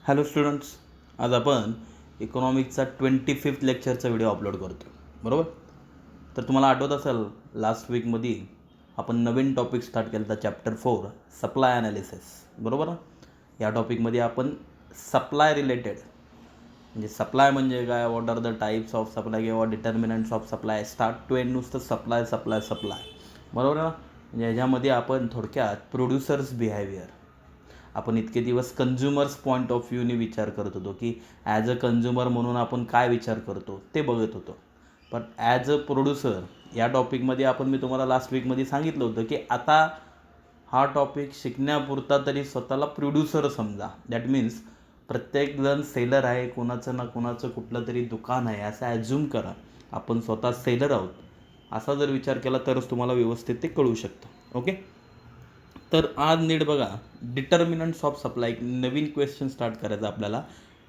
Hello students, आज आपण इकॉनॉमिक्सचा 25th लेक्चरचा व्हिडिओ अपलोड करतो बरोबर. तर तुम्हाला आठवत असेल लास्ट वीकमध्ये आपण नवीन टॉपिक स्टार्ट केला होता, चॅप्टर 4 सप्लाय ॲनालिसिस बरोबर. या टॉपिकमध्ये आपण सप्लाय रिलेटेड म्हणजे सप्लाय म्हणजे काय, what are the types of supply किंवा determinants of supply, start to end नुसतं सप्लाय सप्लाय सप्लाय बरोबर ना. म्हणजे ह्याच्यामध्ये आपण थोडक्यात प्रोड्युसर्स बिहेवियर, आपण इतके दिवस कन्झ्युमर्स पॉईंट ऑफ व्ह्यूने विचार करत होतो की ॲज अ कन्झ्युमर म्हणून आपण काय विचार करतो ते बघत होतो. पण ॲज अ प्रोड्युसर या टॉपिकमध्ये मी तुम्हाला लास्ट वीकमध्ये सांगितलं होतं की आता हा टॉपिक शिकण्यापुरता तरी स्वतःला प्रोड्युसर समजा. दॅट मीन्स प्रत्येकजण सेलर आहे, कोणाचं ना कोणाचं कुठलं तरी दुकान आहे असं ॲज्युम करा. आपण स्वतः सेलर आहोत असा जर विचार केला तरच तुम्हाला व्यवस्थित ते कळू शकतं. ओके, तर आज नीट बघा, डिटर्मिनंट्स ऑफ सप्लाय, एक नवीन क्वेश्चन स्टार्ट करायचा आपल्याला.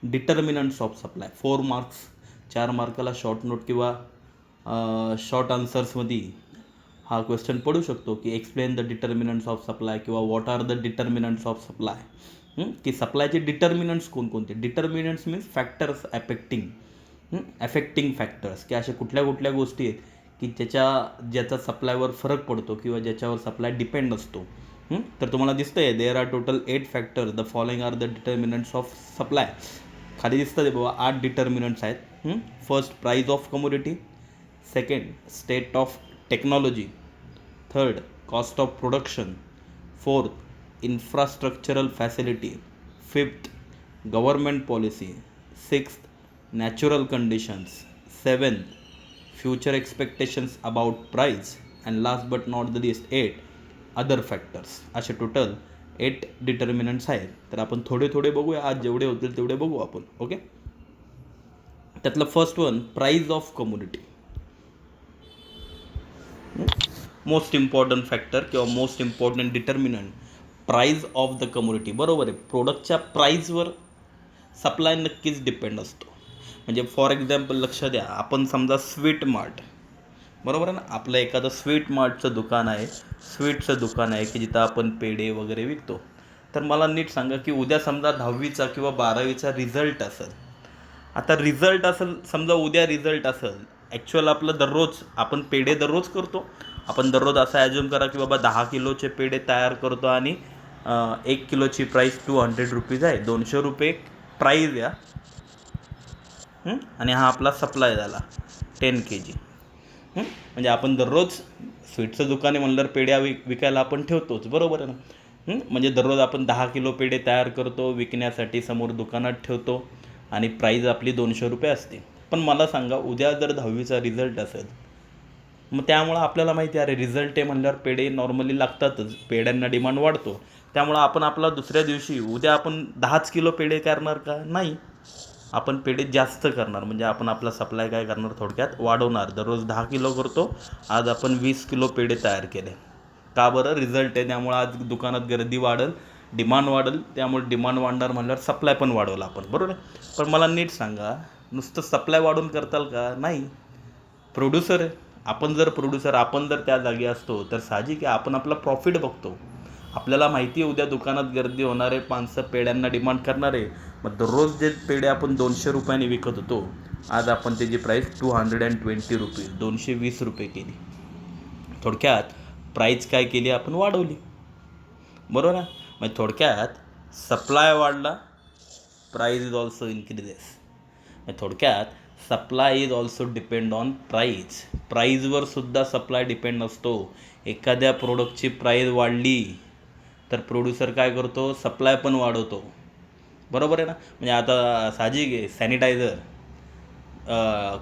डिटर्मिनंट्स ऑफ सप्लाय 4 मार्क्स, 4 मार्काला शॉर्ट नोट किंवा शॉर्ट आन्सर्समध्ये हा क्वेश्चन पडू शकतो की explain the determinants of supply किंवा what are the determinants of supply. की सप्लायचे डिटर्मिनंट्स कोणकोणते. Determinants means factors affecting factors, की अशा कुठल्या कुठल्या गोष्टी आहेत की ज्याचा सप्लायवर फरक पडतो किंवा ज्याच्यावर सप्लाय डिपेंड असतो. तर तुम्हाला दिसतं आहे there are total 8 factors, the following are the determinants of supply. खाली दिसतं आहे बाबा 8 डिटर्मिनंट्स आहेत. First, price of commodity. Second, state of technology. Third, cost of production. Fourth, infrastructural facility. Fifth, government policy. Sixth, natural conditions. Seventh, future expectations about price. And last but not the least 8, other factors. असे total 8 determinants आहेत. तर आपण थोडे थोडे बघूया, आज जेवढे होतील तेवढे बघू आपण. ओके, त्यातलं first one, price of commodity. Most important factor किंवा most important determinant, price of the commodity. बरोबर आहे, प्रोडक्टच्या प्राईजवर सप्लाय नक्कीच डिपेंड असतो. म्हणजे फॉर एक्झाम्पल लक्ष द्या, आपण समजा स्वीट मार्ट बरोबर आहे ना, आपलं एखादं स्वीट मार्टचं दुकान आहे, स्वीटचं दुकान आहे की जिथं आपण पेढे वगैरे विकतो. तर मला नीट सांगा की उद्या समजा 10वीचा किंवा 12वीचा रिझल्ट असेल. आता रिझल्ट असेल समजा, उद्या रिझल्ट असेल, ॲक्च्युअल आपलं दररोज आपण पेढे दररोज करतो. आपण दररोज असं ॲज्युम करा की बाबा 10 किलोचे पेढे तयार करतो आणि 1 किलोची प्राईस 200 रुपीज आहे, 200 रुपये प्राईज या. आणि हा आपला सप्लाय झाला 10 kg. म्हणजे आपण दररोज स्वीटचं दुकान आहे म्हणल्यावर पेढ्या विकायला आपण ठेवतोच, बरोबर आहे ना. म्हणजे दररोज आपण 10 किलो पेढे तयार करतो, विकण्यासाठी समोर दुकानात ठेवतो आणि प्राईज आपली 200 रुपये असते. पण मला सांगा, उद्या जर 10वीचा रिझल्ट असेल, मग त्यामुळं आपल्याला माहिती आहे अरे रिझल्ट आहे म्हणल्यावर पेढे नॉर्मली लागतातच, पेढ्यांना डिमांड वाढतो. त्यामुळं आपण आपला दुसऱ्या दिवशी उद्या आपण 10च किलो पेढे करणार का, नाही, आपण पेढे जास्त करणार. म्हणजे आपण आपला सप्लाय काय करणार, थोडक्यात वाढवणार. दररोज 10 किलो करतो, आज आपण 20 किलो पेढे तयार केले. का बरं, रिझल्ट आहे त्यामुळं आज दुकानात गर्दी वाढेल, डिमांड वाढेल. त्यामुळे डिमांड वाढणार म्हणल्यावर सप्लाय पण वाढवला आपण, बरोबर आहे. पण मला नीट सांगा, नुसतं सप्लाय वाढवून करताल का, नाही. प्रोड्युसर आहे आपण, जर प्रोड्युसर आपण जर त्या जागी असतो तर साहजिक आहे आपण आपला प्रॉफिट बघतो. आपल्याला माहिती आहे उद्या दुकानात गर्दी होणार आहे, माणसं पेढ्यांना डिमांड करणार आहे. मग दररोज जे पेढे आपण 200 रुपयांनी विकत होतो, आज आपण त्याची प्राईस 220 रुपीज, 220 रुपये केली. थोडक्यात प्राईस काय केली आपण, वाढवली, बरोबर आहे. म्हणजे थोडक्यात सप्लाय वाढला, प्राईज इज ऑल्सो इन्क्रीजेस. थोडक्यात supply is also depend on price. प्राईजवर सुद्धा सप्लाय डिपेंड असतो. एखाद्या प्रोडक्टची प्राईज वाढली तर प्रोड्युसर काय करतो, सप्लाय पण वाढवतो, बरोबर आहे ना. म्हणजे आता साहजिक आहे, सॅनिटायझर,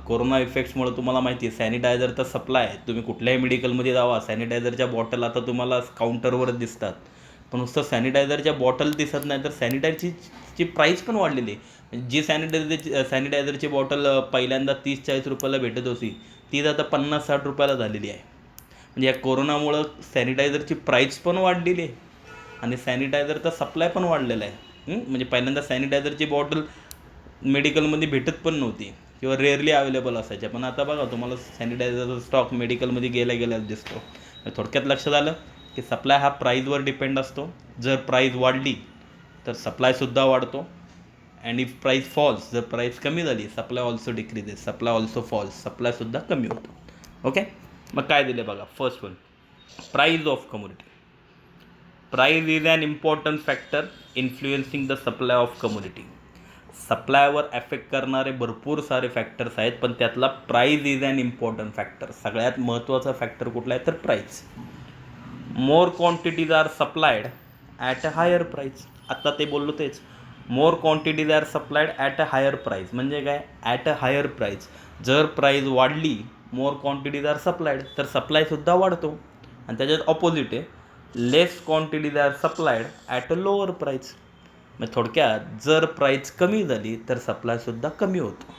कोरोना इफेक्ट्समुळे तुम्हाला माहिती आहे सॅनिटायझरचा सप्लाय, तुम्ही कुठल्याही मेडिकलमध्ये जावा, सॅनिटायझरच्या बॉटल आता तुम्हाला काउंटरवरच दिसतात. पण नुसतं सॅनिटायझरच्या बॉटल दिसत नाही, तर सॅनिटायझरची प्राईस पण वाढलेली आहे. जी सॅनिटायझरची बॉटल पहिल्यांदा 30-40 रुपयाला भेटत होती, ती आता 50-60 रुपयाला झालेली आहे. म्हणजे या कोरोनामुळं सॅनिटायझरची प्राईस पण वाढलेली आहे आणि सॅनिटायझरचा सप्लाय पण वाढलेला आहे. म्हणजे पहिल्यांदा सॅनिटायझरची बॉटल मेडिकलमध्ये भेटत पण नव्हती किंवा रेअरली अवेलेबल असायच्या. पण आता बघा, तुम्हाला सॅनिटायझरचा स्टॉक मेडिकलमध्ये गेल्याच दिसतो. थोडक्यात लक्षात आलं की सप्लाय हा प्राईजवर डिपेंड असतो. जर प्राईज वाढली तर सप्लायसुद्धा वाढतो. अँड इफ प्राईस फॉल्स, जर प्राईस कमी झाली, supply also decreases, supply also falls, सप्लायसुद्धा कमी होतो. ओके, मग काय दिले बघा. First one, price of commodity. Price is an important factor influencing the supply of commodity. सप्लायवर ॲफेक्ट करणारे भरपूर सारे फॅक्टर्स आहेत, पण त्यातला price is an important factor. सगळ्यात महत्त्वाचा फॅक्टर कुठला आहे तर price. More quantities are supplied at a higher price. आत्ता ते बोललो तेच, more quantities are supplied at a higher price. म्हणजे काय, ॲट अ हायर प्राईज. जर प्राईज वाढली, मोर क्वांटिटीज आर सप्लायड, तर सप्लायसुद्धा वाढतो. आणि त्याच्यात ऑपोजिट आहे, less quantities are supplied at a lower price. मग थोडक्यात जर प्राईज कमी झाली तर सप्लायसुद्धा कमी होतो.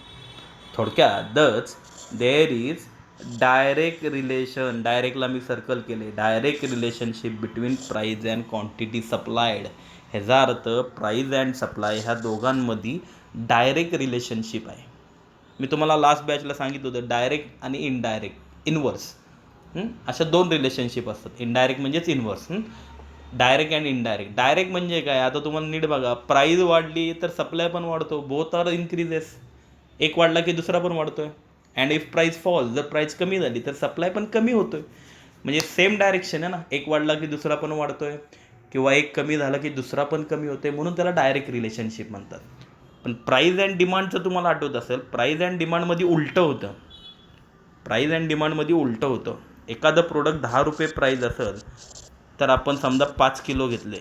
थोडक्यात दच देअर इज डायरेक्ट रिलेशन, डायरेक्टला मी सर्कल केले, direct relationship between price and quantity supplied. ह्याचा अर्थ प्राईज अँड सप्लाय ह्या दोघांमध्ये डायरेक्ट रिलेशनशिप आहे. मी तुम्हाला लास्ट बॅचला सांगितलं होतं, डायरेक्ट आणि इनडायरेक्ट, इनवर्स, अशा दोन रिलेशनशिप असतात. इनडायरेक्ट म्हणजेच inverse. Direct and indirect. Direct म्हणजे काय, आता तुम्हाला नीट बघा, प्राईज वाढली तर सप्लाय पण वाढतो, बोथ आर इन्क्रीजेस. एक वाढला की दुसरा पण वाढतो आहे. अँड इफ प्राईस फॉल, जर प्राईस कमी झाली तर सप्लाय पण कमी होतो आहे. म्हणजे सेम डायरेक्शन आहे ना, एक वाढला की दुसरा पण वाढतो आहे, किंवा एक कमी झाला की दुसरा पण कमी होतो आहे, म्हणून त्याला डायरेक्ट रिलेशनशिप म्हणतात. पण प्राईज अँड डिमांडचं तुम्हाला आठवत असेल, प्राईज अँड डिमांडमध्ये उलटं होतं. प्राईज अँड डिमांडमध्ये उलटं होतं. एखादं प्रोडक्ट 10 रुपये प्राईज असेल, तर आपण समजा 5 किलो घेतले.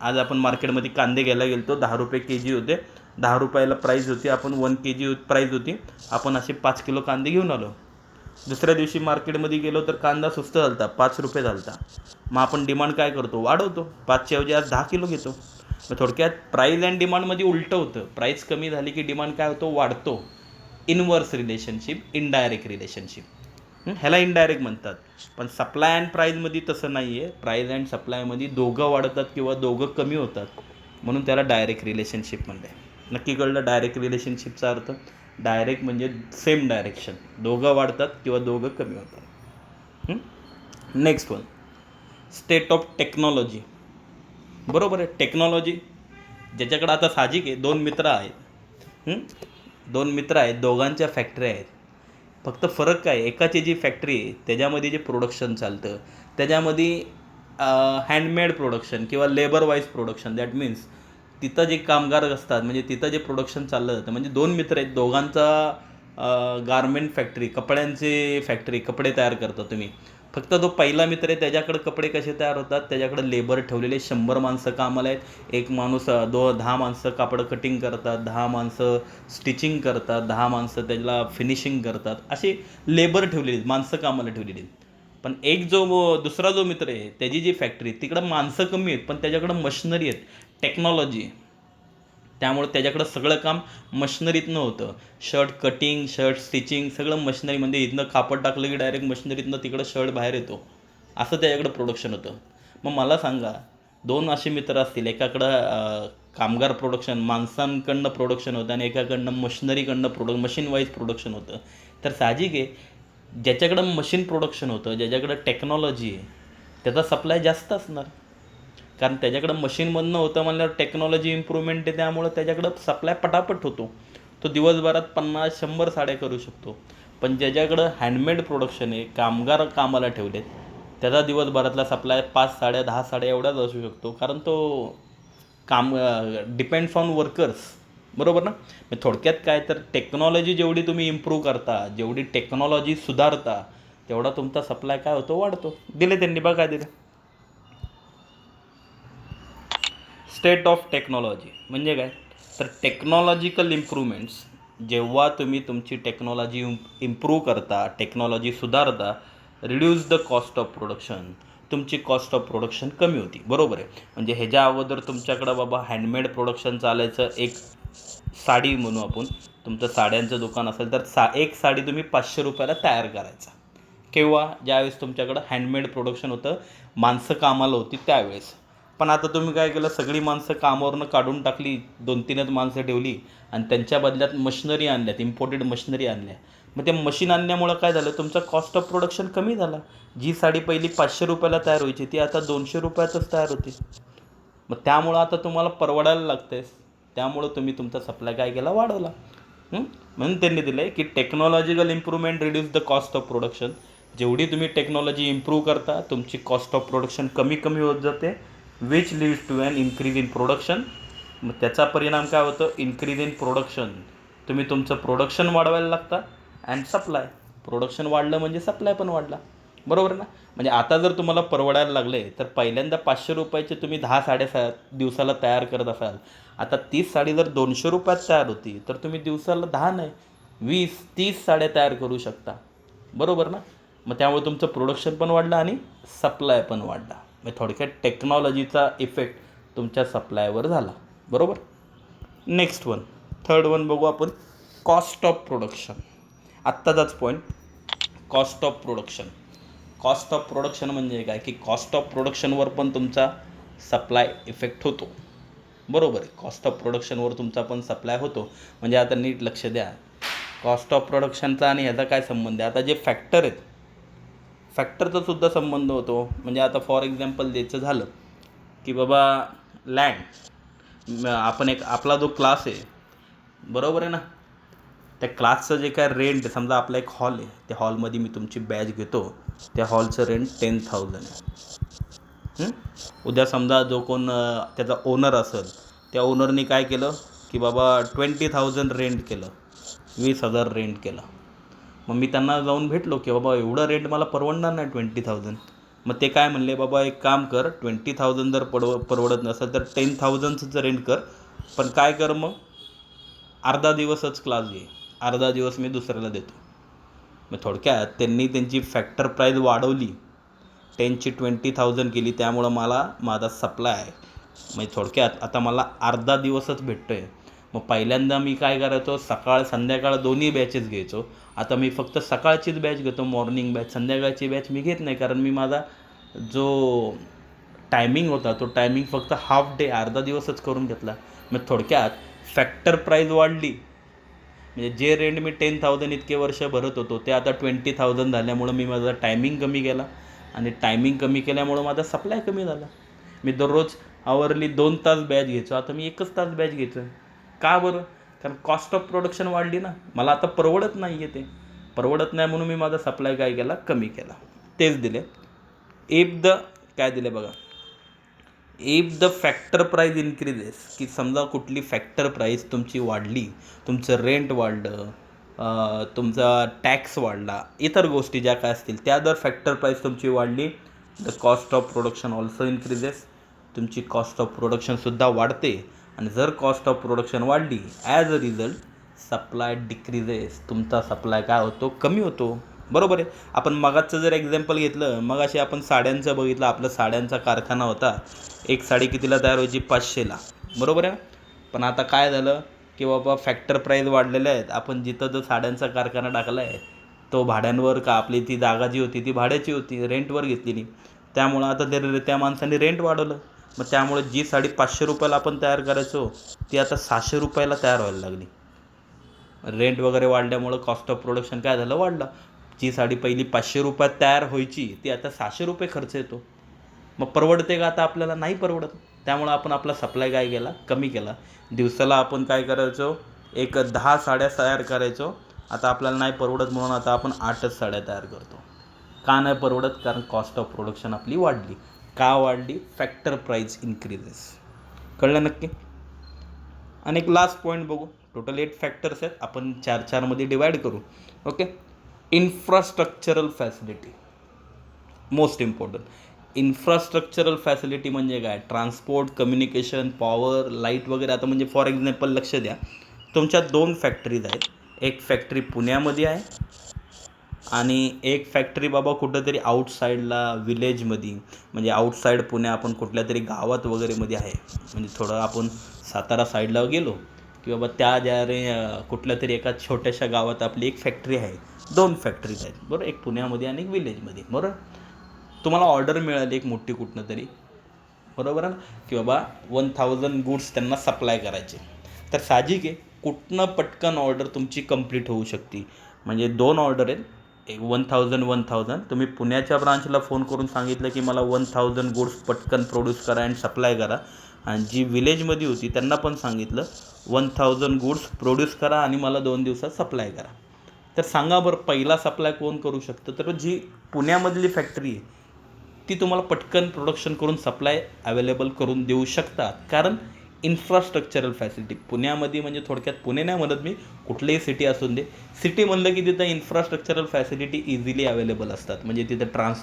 आज आपण मार्केटमध्ये कांदे घ्यायला गेलो, 10 रुपये के जी होते, 10 रुपयाला प्राईज होती, आपण 1 kg प्राईज होती, आपण असे 5 किलो कांदे घेऊन आलो. दुसऱ्या दिवशी मार्केटमध्ये गेलो तर कांदा स्वस्त झालता, 5 रुपये झालता. मग आपण डिमांड काय करतो, वाढवतो, 5च्या ऐवजी आज 10 किलो घेतो. मग थोडक्यात प्राईज अँड डिमांडमध्ये उलटं होतं. प्राईस कमी झाली की डिमांड काय होतो, वाढतो. इनवर्स रिलेशनशिप, इनडायरेक्ट रिलेशनशिप, ह्याला इनडायरेक्ट म्हणतात. पण सप्लाय अँड प्राईजमध्ये तसं नाही आहे. प्राईज अँड सप्लायमध्ये दोघं वाढतात किंवा दोघं कमी होतात, म्हणून त्याला डायरेक्ट रिलेशनशिप म्हणलं आहे. नक्की कळलं डायरेक्ट रिलेशनशिपचा अर्थ? डायरेक्ट म्हणजे सेम डायरेक्शन, दोघं वाढतात किंवा दोघं कमी होतात. Next one, state of technology. बरोबर आहे, टेक्नॉलॉजी ज्याच्याकडं आता साहजिक आहे, दोन मित्र आहेत, दोघांच्या फॅक्टरी आहेत. फक्त फरक काय, एकाची जी फॅक्टरी आहे त्याच्यामध्ये जे प्रोडक्शन चालतं, त्याच्यामध्ये हँडमेड प्रोडक्शन किंवा labour wise production, that means तिथं जे कामगार असतात, म्हणजे तिथं जे प्रोडक्शन चाललं जातं. म्हणजे दोन मित्र आहेत, दोघांचा गारमेंट फॅक्टरी, कपड्यांची फॅक्टरी, कपडे तयार करता तुम्ही. फक्त तो पहिला मित्र आहे, त्याच्याकडे कपडे कसे तयार होतात, त्याच्याकडे लेबर ठेवलेले 100 माणसं कामाला आहेत. एक माणूस 10 माणसं कापड कटिंग करतात, 10 माणसं स्टिचिंग करतात, 10 माणसं त्याला फिनिशिंग करतात, अशी लेबर ठेवलेली आहेत, माणसं कामाला ठेवलेली आहेत. पण एक दुसरा जो मित्र आहे, त्याची जी फॅक्टरी, तिकडं माणसं कमी आहेत, पण त्याच्याकडं मशिनरी आहेत, टेक्नॉलॉजी. त्यामुळे त्याच्याकडं सगळं काम मशिनरीतनं होतं. शर्ट कटिंग, शर्ट स्टिचिंग, सगळं मशिनरीमध्ये. इथनं कापड टाकलं की डायरेक्ट मशिनरीतनं तिकडं शर्ट बाहेर येतो, असं त्याच्याकडं प्रोडक्शन होतं. मग मला सांगा, दोन असे मित्र असतील, एकाकडं कामगार प्रोडक्शन, माणसांकडनं प्रोडक्शन होतं, आणि एकाकडनं मशिनरीकडनं मशीन वाईज प्रोडक्शन होतं. तर साहजिक आहे, ज्याच्याकडं मशीन प्रोडक्शन होतं, ज्याच्याकडं टेक्नॉलॉजी आहे, त्याचा सप्लाय जास्त असणार. कारण त्याच्याकडं मशीनमधनं होतं म्हणल्यावर टेक्नॉलॉजी इम्प्रूव्हमेंट आहे, त्यामुळं त्याच्याकडं सप्लाय पटापट होतो. तो दिवसभरात 50-100 साड्या करू शकतो. पण ज्याच्याकडं हँडमेड प्रोडक्शन आहे, कामगार कामाला ठेवलेत, त्याचा दिवसभरातला सप्लाय 5 साड्या 10 साड्या एवढाच असू शकतो, कारण तो डिपेंड्स ऑन वर्कर्स. बरोबर ना? थोडक्यात काय, तर टेक्नॉलॉजी जेवढी तुम्ही इम्प्रूव्ह करता, जेवढी टेक्नॉलॉजी सुधारता, तेवढा तुमचा सप्लाय काय होतो, वाढतो. दिले त्यांनी, बघा दिले. स्टेट ऑफ टेक्नॉलॉजी म्हणजे काय, तर टेक्नॉलॉजिकल इम्प्रूव्हमेंट्स. जेव्हा तुम्ही तुमची टेक्नॉलॉजी इम्प्रूव्ह करता, टेक्नॉलॉजी सुधारता, reduce the cost of production, तुमची कॉस्ट ऑफ प्रोडक्शन कमी होती. बरोबर आहे. म्हणजे ह्याच्या अगोदर तुमच्याकडं बाबा हँडमेड प्रोडक्शन चालायचं, एक साडी म्हणू आपण, तुमचं साड्यांचं दुकान असेल तर एक साडी तुम्ही 500 रुपयाला तयार करायचा. किंवा ज्यावेळेस तुमच्याकडं हँडमेड प्रोडक्शन होतं, माणसं कामाला होती त्यावेळेस. पण आता तुम्ही काय केलं, सगळी माणसं कामावरनं काढून टाकली, 2-3च माणसं ठेवली, आणि त्यांच्या बदल्यात मशिनरी आणल्यात, इम्पोर्टेड मशिनरी आणल्या. मग ते मशीन आणल्यामुळं काय झालं, तुमचा कॉस्ट ऑफ प्रोडक्शन कमी झाला. जी साडी पहिली 500 रुपयाला तयार व्हायची, ती आता 200 रुपयातच तयार होती. मग त्यामुळं आता तुम्हाला परवडायला लागते. त्यामुळं तुम्ही तुमचा सप्लाय काय केला, वाढवला. म्हणून त्यांनी दिलं आहे की technological improvement reduce the cost of production. जेवढी तुम्ही टेक्नॉलॉजी इम्प्रूव्ह करता तुमची कॉस्ट ऑफ प्रोडक्शन कमी कमी होत जाते, which leads to an increase in production. मग त्याचा परिणाम काय होतं, इन्क्रीज इन प्रोडक्शन. तुम्ही तुमचं प्रोडक्शन वाढवायला लागता अँड सप्लाय. प्रोडक्शन वाढलं म्हणजे सप्लाय पण वाढला, बरोबर ना. म्हणजे आता जर तुम्हाला परवडायला लागले तर पहिल्यांदा 500 रुपयाचे तुम्ही 10 साड्या दिवसाला तयार करत असाल. आता 30 साडी जर 200 रुपयात तयार होती तर तुम्ही दिवसाला 10 नाही 20-30 साड्या तयार करू शकता, बरोबर ना. मग त्यामुळे तुमचं प्रोडक्शन पण वाढलं आणि सप्लाय पण वाढला. मग थोडक्यात टेक्नॉलॉजीचा इफेक्ट तुमच्या सप्लायवर झाला, बरोबर. नेक्स्ट वन, थर्ड वन बघू आपण, कॉस्ट ऑफ प्रोडक्शन. आत्ताचाच point, cost of production. Cost of production म्हणजे काय की कॉस्ट ऑफ प्रोडक्शनवर पण तुमचा सप्लाय इफेक्ट होतो, बरोबर आहे. कॉस्ट ऑफ प्रोडक्शनवर तुमचा पण सप्लाय होतो. म्हणजे आता नीट लक्ष द्या, कॉस्ट ऑफ प्रोडक्शनचा आणि ह्याचा काय संबंध आहे. आता जे फॅक्टर आहेत, फॅक्टरचा सुद्धा संबंध होतो. म्हणजे आता फॉर एक्झाम्पल द्यायचं झालं की बाबा लँड, आपण एक आपला जो क्लास आहे, बरोबर आहे ना, त्या क्लासचं जे काय रेंट, समजा आपला एक हॉल आहे, त्या हॉलमध्ये मी तुमची बॅच घेतो, त्या हॉलचं रेंट 10,000 आहे. उद्या समजा जो कोण त्याचा ओनर असेल, त्या ओनरनी काय केलं की बाबा 20,000 रेंट केलं, 20,000 रेंट केलं. मग मी त्यांना जाऊन भेटलो की बाबा एवढं रेंट मला परवडणार नाही 20,000. मग ते काय म्हणले, बाबा एक काम कर, 20,000 जर परवडत नसेल तर 10,000चं रेंट कर, पण काय कर मग अर्धा दिवसच क्लास घे, अर्धा दिवस मी दुसऱ्याला देतो. मग थोडक्यात त्यांनी त्यांची फॅक्टर प्राईस वाढवली, 10ची 20,000 केली, त्यामुळं मला माझा सप्लाय म्हणजे थोडक्यात आता मला अर्धा दिवसच भेटतो आहे. मग पहिल्यांदा मी काय करायचो, सकाळ संध्याकाळ दोन्ही बॅचेस घ्यायचो. आता मी फक्त सकाळचीच बॅच घेतो, मॉर्निंग बॅच. संध्याकाळची बॅच मी घेत नाही, कारण मी माझा जो टायमिंग होता तो टायमिंग फक्त हाफ डे, अर्धा दिवसच करून घेतला. मग थोडक्यात फॅक्टर प्राईज वाढली, म्हणजे जे रेंट मी 10,000 इतके वर्ष भरत होतो ते आता 20,000 झाल्यामुळं मी माझा टायमिंग कमी केला, आणि टायमिंग कमी केल्यामुळं माझा सप्लाय कमी झाला. मी दररोज आवरली 2 तास बॅच घ्यायचो, आता मी 1च तास बॅच घ्यायचो. का बरं, कारण कॉस्ट ऑफ प्रोडक्शन वाढली ना. मला आता परवडत नाही आहे, ते परवडत नाही म्हणून मी माझा सप्लाय काय केला, कमी केला. तेच दिले. इफ द काय दिले बघा, if the factor price increases, की समजा कुठली फॅक्टर प्राईस तुमची वाढली, तुमचं रेंट वाढलं, तुमचा टॅक्स वाढला, इतर गोष्टी ज्या काय असतील त्या जर फॅक्टर प्राईस तुमची वाढली, the cost of production also increases. तुमची कॉस्ट ऑफ प्रोडक्शनसुद्धा वाढते. आणि जर कॉस्ट ऑफ प्रोडक्शन वाढली, as a result supply decreases. तुमचा सप्लाय काय होतो, कमी होतो, बरोबर आहे. आपण मगाचं जर एक्झाम्पल घेतलं, मग अशी आपण साड्यांचं बघितलं, आपला साड्यांचा कारखाना होता, एक साडी कितीला तयार व्हायची, 500ला, बरोबर आहे. पण आता काय झालं की बाबा फॅक्टर प्राईस वाढलेल्या आहेत, आपण जिथं जो साड्यांचा कारखाना टाकला आहे तो भाड्यांवर, का आपली ती जागा जी होती ती भाड्याची होती, रेंटवर घेतलेली, त्यामुळं आता त्या माणसाने रेंट वाढवलं. मग त्यामुळे जी साडी 500 रुपयाला आपण तयार करायचो ती आता 600 रुपयाला तयार व्हायला लागली. रेंट वगैरे वाढल्यामुळं कॉस्ट ऑफ प्रोडक्शन काय झालं, वाढलं. जी साडी पहिली 500 रुपयात तयार व्हायची ती आता 600 रुपये खर्च येतो. मग परवडते का आता, आपल्याला नाही परवडत. त्यामुळं आपण आपला सप्लाय काय केला, कमी केला. दिवसाला आपण काय करायचो, एक 10 साड्या तयार करायचो, आता आपल्याला नाही परवडत म्हणून आता आपण 8च साड्या तयार करतो. का नाही परवडत, कारण कॉस्ट ऑफ प्रोडक्शन आपली वाढली. का वाढली, फॅक्टर प्राईस इन्क्रीजेस. कळलं नक्की. आणि एक लास्ट पॉईंट बघू, टोटल 8 फॅक्टर्स आहेत, आपण 4-4 मध्ये डिवाईड करू. Okay. Infrastructural facility, most important. Infrastructural facility म्हणजे काय, ट्रान्सपोर्ट, कम्युनिकेशन, पॉवर, लाईट वगैरे. आता म्हणजे फॉर एक्झाम्पल लक्ष द्या, तुमच्या 2 फॅक्टरीज आहेत. एक फॅक्टरी पुण्यामध्ये आहे आणि एक फॅक्टरी बाबा कुठंतरी आउटसाईडला विलेजमध्ये, म्हणजे आउटसाईड पुण्या, आपण कुठल्या तरी गावात वगैरेमध्ये आहे. म्हणजे थोडं आपण सातारा साईडला गेलो की बाबा त्या ज्या रे कुठल्या तरी एका छोट्याशा गावात आपली एक फॅक्टरी आहे. 2 फॅक्टरीज आहेत, बरोबर, एक पुण्यामध्ये आणि एक विलेजमध्ये, बरोबर. तुम्हाला ऑर्डर मिळाली एक मोठी कुठनं तरी, बरोबर आहे ना, की बाबा 1000 गुड्स त्यांना सप्लाय करायचे. तर साहजिक आहे कुठनं पटकन ऑर्डर तुमची कंप्लीट होऊ शकते. म्हणजे 2 ऑर्डर आहेत, एक 1000. तुम्ही पुण्याच्या ब्रांचला फोन करून सांगितलं की मला 1000 गुड्स पटकन प्रोड्यूस करा अँड सप्लाय करा, आणि जी विलेजमध्ये होती त्यांना पण सांगितलं 1000 गुड्स प्रोड्यूस करा आणि मला 2 दिवसात सप्लाय करा. तर सांगा बरं पहिला सप्लाय कोण करू शकतं? तर जी पुण्यामधली फॅक्टरी आहे ती तुम्हाला पटकन प्रोडक्शन करून सप्लाय अवेलेबल करून देऊ शकतात. कारण इन्फ्रास्ट्रक्चरल फॅसिलिटी पुण्यामध्ये, म्हणजे थोडक्यात पुणे नाही म्हणत मी, कुठलीही सिटी असून दे, सिटी म्हणलं की तिथं इन्फ्रास्ट्रक्चरल फॅसिलिटी इझिली अवेलेबल असतात. म्हणजे तिथं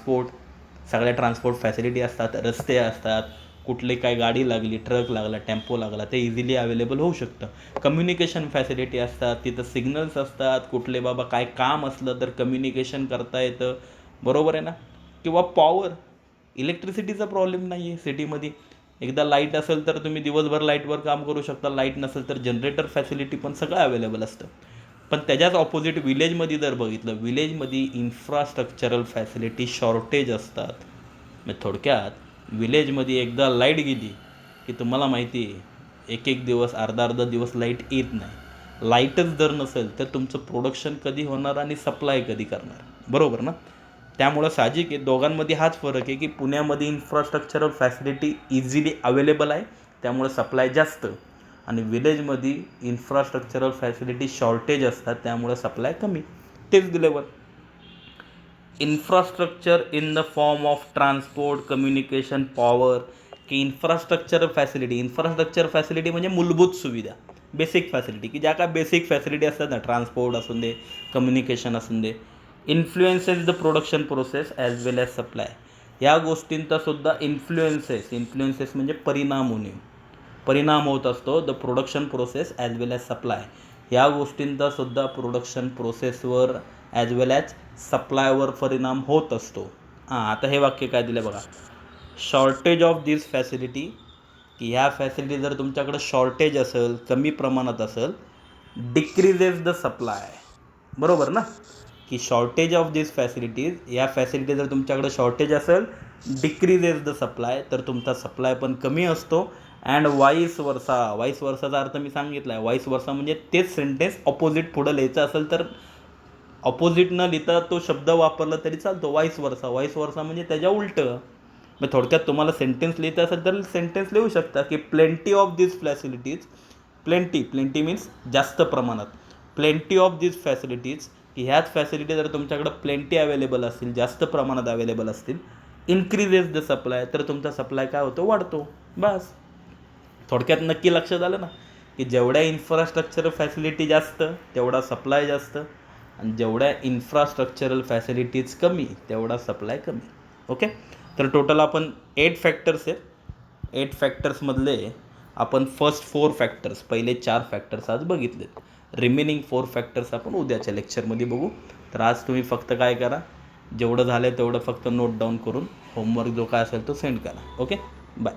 सगळ्या ट्रान्सपोर्ट फॅसिलिटी असतात, रस्ते असतात, कुठली काय गाडी लागली, ट्रक लागला, टेम्पो लागला, ते इझिली अवेलेबल होऊ शकतं. कम्युनिकेशन फॅसिलिटी असतात, तिथं सिग्नल्स असतात, कुठले बाबा काय काम असलं तर कम्युनिकेशन करता येतं, बरोबर आहे ना. किंवा पॉवर, इलेक्ट्रिसिटीचा प्रॉब्लेम नाही आहे सिटीमध्ये. एकदा लाईट असेल तर तुम्ही दिवसभर लाईटवर काम करू शकता, लाईट नसेल तर जनरेटर फॅसिलिटी पण सगळं अवेलेबल असतं. पण त्याच्याच ऑपोजिट विलेजमध्ये जर बघितलं, विलेजमध्ये इन्फ्रास्ट्रक्चरल फॅसिलिटी शॉर्टेज असतात. म्हणजे थोडक्यात विलेजमध्ये एकदा लाईट गेली की तुम्हाला माहिती आहे एक दिवस, अर्धा दिवस लाईट येत नाही. लाईटच जर नसेल तर तुमचं प्रोडक्शन कधी होणार आणि सप्लाय कधी करणार, बरोबर ना. त्यामुळं साहजिक आहे दोघांमध्ये हाच फरक आहे की पुण्यामध्ये इन्फ्रास्ट्रक्चरल फॅसिलिटी इझिली अवेलेबल आहे, त्यामुळे सप्लाय जास्त, आणि विलेजमध्ये इन्फ्रास्ट्रक्चरल फॅसिलिटी शॉर्टेज असतात, त्यामुळे सप्लाय कमी. तेच दिल्यावर infrastructure in the form of transport, communication, power, की इन्फ्रास्ट्रक्चर फॅसिलिटी म्हणजे मूलभूत सुविधा, बेसिक फॅसिलिटी, की ज्या काय बेसिक फॅसिलिटी असतात ना, ट्रान्सपोर्ट असून दे, कम्युनिकेशन असून दे, influences the production process as well as supply. या गोष्टींचा सुद्धा इन्फ्लुएन्सेस म्हणजे परिणाम होत असतो the production process as well as supply. या गोष्टींचा सुद्धा प्रोडक्शन प्रोसेसवर ॲज वेल ॲज सप्लायवर परिणाम होत असतो. आता हे वाक्य काय दिलं बघा, शॉर्टेज ऑफ दिस फॅसिलिटी, की ह्या फॅसिलिटी जर तुमच्याकडं शॉर्टेज असेल, कमी प्रमाणात असेल, डिक्रीजेस द सप्लाय, बरोबर ना. की शॉर्टेज ऑफ दिस फॅसिलिटीज, या फॅसिलिटी जर तुमच्याकडे शॉर्टेज असेल, डिक्रीजेस द सप्लाय, तर तुमचा सप्लाय पण कमी असतो. अँड वाईस वर्साचा अर्थ मी सांगितला आहे. वाईस वर्सा म्हणजे तेच सेंटेन्स ऑपोजिट पुढं लिहायचं असेल तर ऑपोजिट न लिहिता तो शब्द वापरला तरी चालतो. वाईस वर्सा म्हणजे त्याच्या उलटं. मग थोडक्यात तुम्हाला सेंटेन्स लिहिता असेल तर सेंटेन्स लिहू शकता की plenty of this facilities, plenty means जास्त प्रमाणात, प्लेंटी ऑफ दिस फॅसिलिटीज, की ह्याच फॅसिलिटी जर तुमच्याकडं प्लेंटी अवेलेबल असतील, जास्त प्रमाणात अवेलेबल असतील, इन्क्रीजेस द सप्लाय, तर तुमचा सप्लाय काय होतो, वाढतो. बस थोडक्यात नक्की लक्षात आलं ना, की जेवढ्या इन्फ्रास्ट्रक्चरल फॅसिलिटी जास्त तेवढा सप्लाय जास्त, आणि जेवढ्या इन्फ्रास्ट्रक्चरल फॅसिलिटीज कमी तेवढा सप्लाय कमी. ओके. तर टोटल आपण 8 फॅक्टर्स आहेत. 8 फॅक्टर्समधले आपण फर्स्ट 4 फॅक्टर्स, पहिले 4 फॅक्टर्स आज बघितलेत. रिमेनिंग 4 फॅक्टर्स आपण उद्याच्या लेक्चरमध्ये बघू. तर आज तुम्ही फक्त काय करा, जेवढं झालं तेवढं फक्त नोट डाऊन करून होमवर्क जो काय असेल तो सेंड करा. Okay, bye.